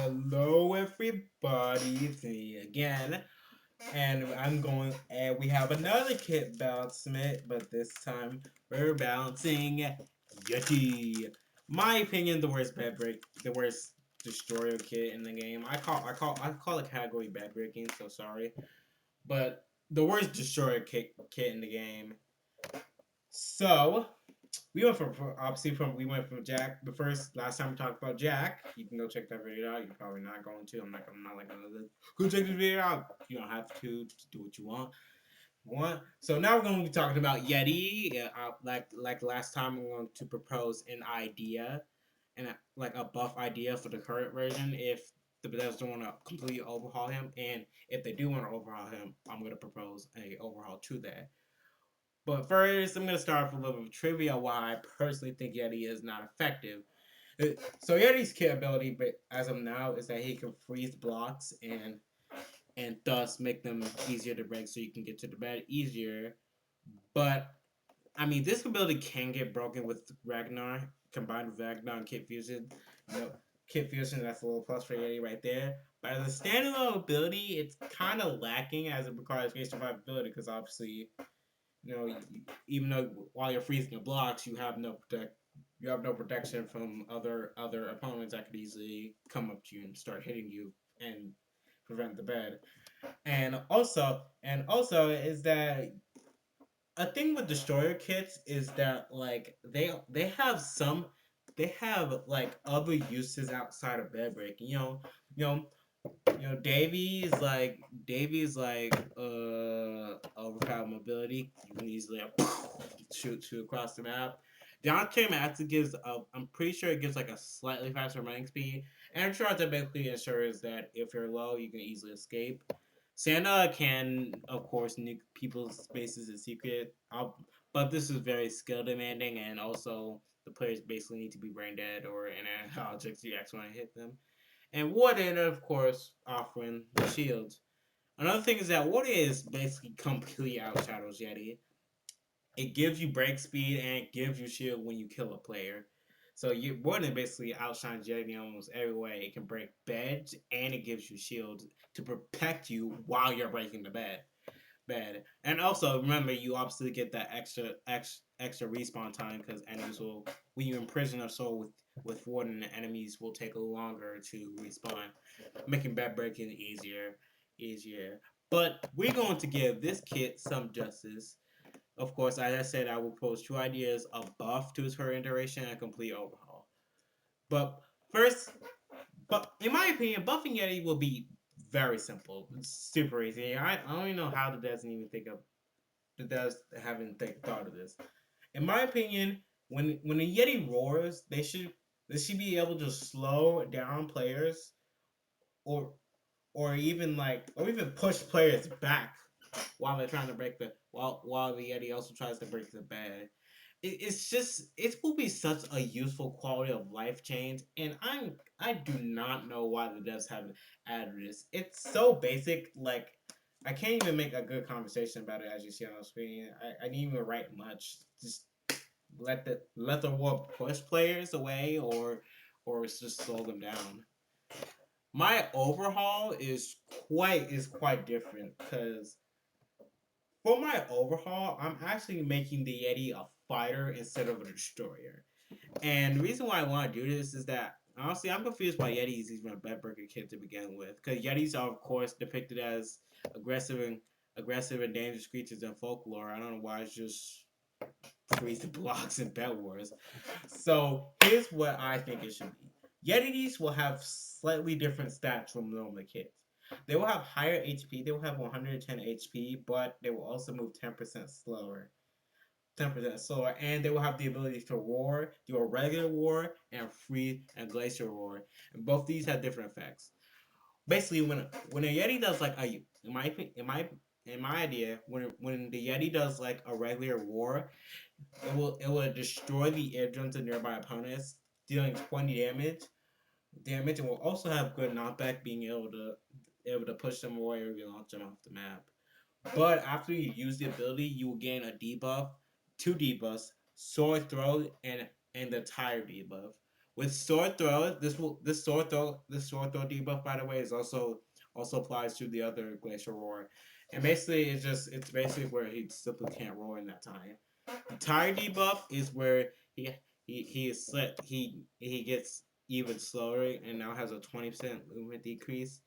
Hello, everybody. It's me again, and we have another kit balancement, but this time we're balancing Yeti. My opinion, the worst destroyer kit in the game. I call the category bed breaking. So sorry, but the worst destroyer kit in the game. So we went from Jack. The first last time we talked about Jack, you can go check that video out. You're probably not going to. I'm not like go check this video out. You don't have to. Just do what you want. So now we're going to be talking about Yeti. Like last time, we're going to propose an idea and like a buff idea for the current version. If the devs don't want to completely overhaul him, and if they do want to overhaul him, I'm going to propose a overhaul to that. But first, I'm going to start off with a little bit of trivia why I personally think Yeti is not effective. So Yeti's kit ability, but as of now, is that he can freeze blocks and thus make them easier to break, so you can get to the bed easier. But I mean, this ability can get broken with Ragnar combined with Ragnar and Kit Fusion. You know, Kit Fusion, that's a little plus for Yeti right there. But as a standalone ability, it's kind of lacking as it requires great survivability because obviously even though while you're freezing the blocks, you have no protection from other opponents that could easily come up to you and start hitting you and prevent the bed. And also is that a thing with destroyer kits is that like they have like other uses outside of bed breaking. You know, Davies like overpowered mobility. You can easily shoot across the map. Deontay Matsu gives I'm pretty sure it gives like a slightly faster running speed. And Charge basically ensures that if you're low, you can easily escape. Santa can, of course, nuke people's spaces in secret, but this is very skill demanding, and also the players basically need to be brain dead or in an object you actually want to hit them. And Warden, of course, offering the shields. Another thing is that Warden is basically completely outshadows Yeti. It gives you break speed and it gives you shield when you kill a player. So Warden basically outshines Yeti in almost every way. It can break beds and it gives you shields to protect you while you're breaking the bed. And also remember, you obviously get that extra respawn time because enemies will, when you imprison a soul with Warden, enemies will take longer to respawn, making bed breaking easier. But we're going to give this kit some justice. Of course, as I said, I will propose two ideas: a buff to his current iteration and a complete overhaul. But first, but in my opinion, buffing Yeti will be very simple. It's super easy. I don't even know how the devs even think of the devs haven't thought of this. In my opinion, when a Yeti roars, they should be able to slow down players or or even push players back while they're trying to break the while the Yeti also tries to break the bed. It's just it will be such a useful quality of life change, and I do not know why the devs haven't added this. It's so basic, like I can't even make a good conversation about it as you see on the screen. I didn't even write much. Just let the war push players away or just slow them down. My overhaul is quite different because for my overhaul, I'm actually making the Yeti a fighter instead of a destroyer. And the reason why I want to do this is that honestly, I'm confused why Yetis is even a bedbreaker kid to begin with. Because Yetis are of course depicted as aggressive and dangerous creatures in folklore. I don't know why it's just freeze the blocks in Bedwars. So here's what I think it should be. Yetis will have slightly different stats from normal kids. They will have higher HP. They will have 110 HP, but they will also move 10% slower. 10% slower, and they will have the ability to roar, do a regular roar, and free and glacier roar. And both these have different effects. Basically, when a Yeti does like a in my idea, when the Yeti does like a regular roar, it will destroy the eardrums of nearby opponents, dealing 20 damage, and will also have good knockback, being able to push them away or launch them off the map. But after you use the ability, you will gain two debuffs, sword throw, and the tire debuff. With sword throw, this sword throw debuff, by the way, is also applies to the other glacial roar, and basically it's basically where he simply can't roar in that time. The tire debuff is where he is set he gets even slower and now has a 20% movement decrease.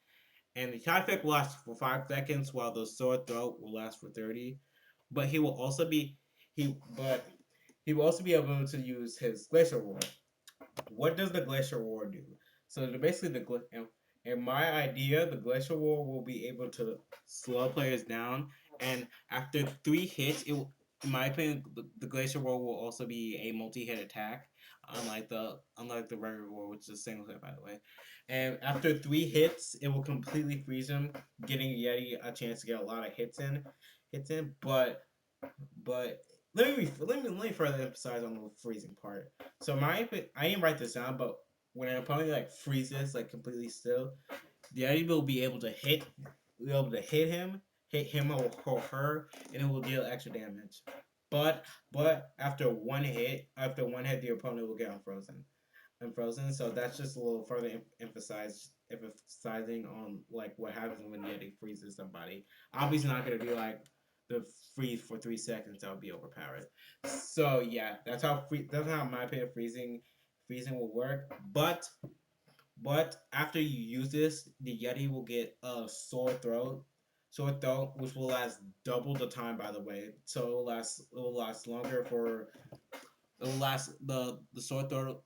And the tie effect will last for 5 seconds, while the sword throw will last for 30. But he will also be able to use his glacial roar. What does the glacial war do? So basically, in my idea, the glacial war will be able to slow players down, and after 3 hits, in my opinion, the glacial war will also be a multi-hit attack, unlike the regular war, which is a single hit, by the way. And after 3 hits, it will completely freeze him, getting Yeti a chance to get a lot of hits in. But let me further emphasize on the freezing part. So I didn't write this down, but when an opponent like freezes like completely still, the enemy will be able to hit him or her, and it will deal extra damage. But after one hit, the opponent will get unfrozen. So that's just a little further emphasizing on like what happens when Yeti freezes somebody. Obviously, not gonna be like the freeze for 3 seconds. That would be overpowered. So yeah, that's how my opinion freezing will work. But after you use this, the Yeti will get a sore throat, which will last double the time. By the way, so it will last longer for it'll last the sword throw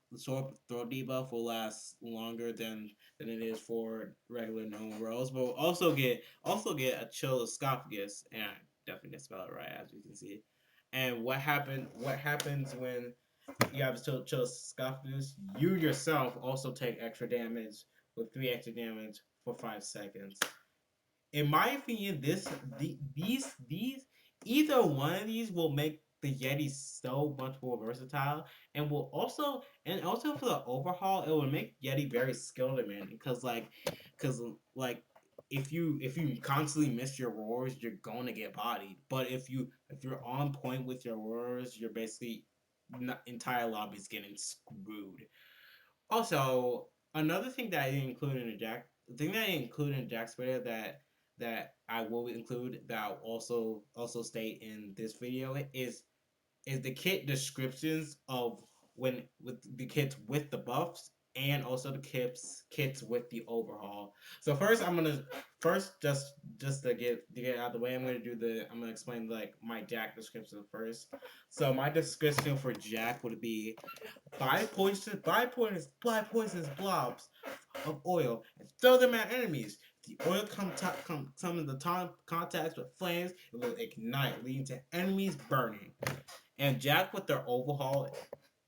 debuff will last longer than it is for regular normal rolls, but we'll also get a chill esophagus, and I definitely didn't spell it right as you can see. And what happens when you have a chill esophagus? You yourself also take extra damage with 3 extra damage for 5 seconds. In my opinion, these either one of these will make the Yeti so much more versatile, and also for the overhaul, it will make Yeti very skill demanding because if you constantly miss your roars, you're going to get bodied. But if you're on point with your roars, you're basically entire lobby's getting screwed. Also, another thing that I didn't include in the thing that I didn't include in Jack's video that I will include that I'll also state in this video is the kit descriptions of when with the kits with the buffs and also the kits with the overhaul. So first just to get out of the way, I'm gonna explain like my Jack description first. So my description for Jack would be buy poisonous blobs of oil and throw them at enemies. The oil come into contact with flames, it will ignite, leading to enemies burning. And Jack with their overhaul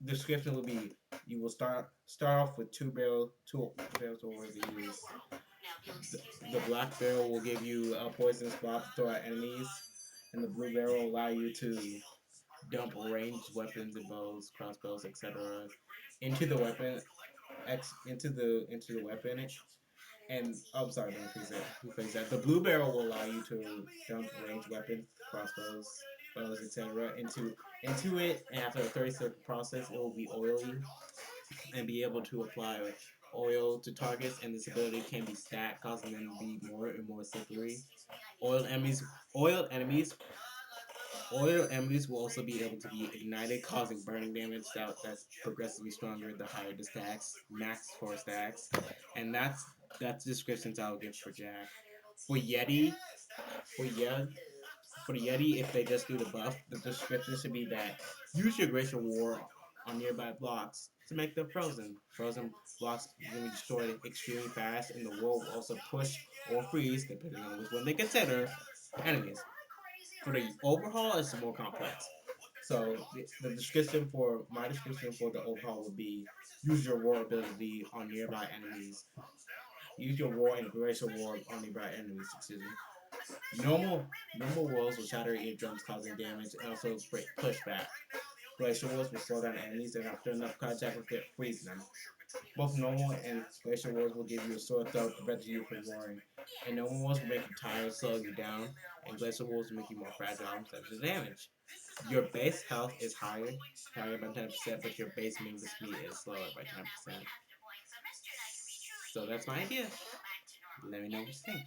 description will be: you will start off with two barrels of oil to use. The black barrel will give you a poisonous blob to throw at enemies, and the blue barrel will allow you to dump ranged weapons and bows, crossbows, etc. into the weapon, into the weapon. And I'm sorry, let me rephrase that. The blue barrel will allow you to dump ranged weapons, crossbows, bows, etc. into it, and after a 30-second process, it will be oily and be able to apply oil to targets. And this ability can be stacked, causing them to be more and more slippery. Oiled enemies, oiled enemies Oil enemies will also be able to be ignited, causing burning damage that's progressively stronger the higher the stacks, max 4 stacks, and that's the descriptions I'll give for Jack. For Yeti, for Yeti, for the Yeti, if they just do the buff, the description should be that use your Glacial War on nearby blocks to make them frozen. Frozen blocks can be destroyed extremely fast, and the war will also push or freeze, depending on which one they consider, enemies. For the overhaul, it's more complex. So the description for my description for the overhaul would be: use your war ability on nearby enemies. Use your war and glacial war on nearby enemies. Excuse me. Normal walls will shatter eardrums, causing damage, and also break pushback. Glacial walls will slow down enemies, and after enough contact with it, freeze them. Both normal and glacial walls will give you a sore throat, preventing you from roaring. And normal walls will make you tired, slow you down, and glacial walls will make you more fragile and such as damage. Your base health is higher by 10%, but your base movement speed is slower by 10%. So that's my idea. Let me know what you think.